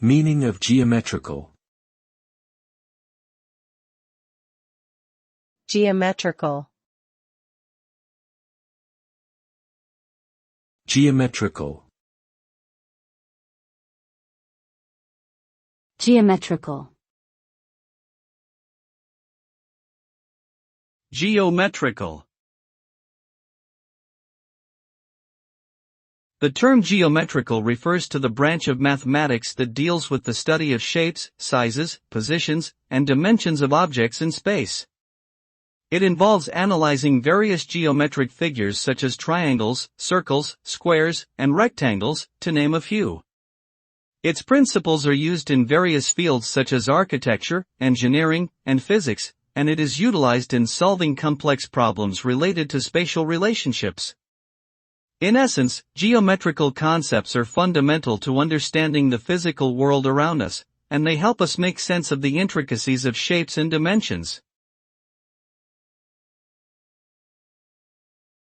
Meaning of geometrical. Geometrical. Geometrical. Geometrical. Geometrical. The term geometrical refers to the branch of mathematics that deals with the study of shapes, sizes, positions, and dimensions of objects in space. It involves analyzing various geometric figures such as triangles, circles, squares, and rectangles, to name a few. Its principles are used in various fields such as architecture, engineering, and physics, and it is utilized in solving complex problems related to spatial relationships. In essence, geometrical concepts are fundamental to understanding the physical world around us, and they help us make sense of the intricacies of shapes and dimensions.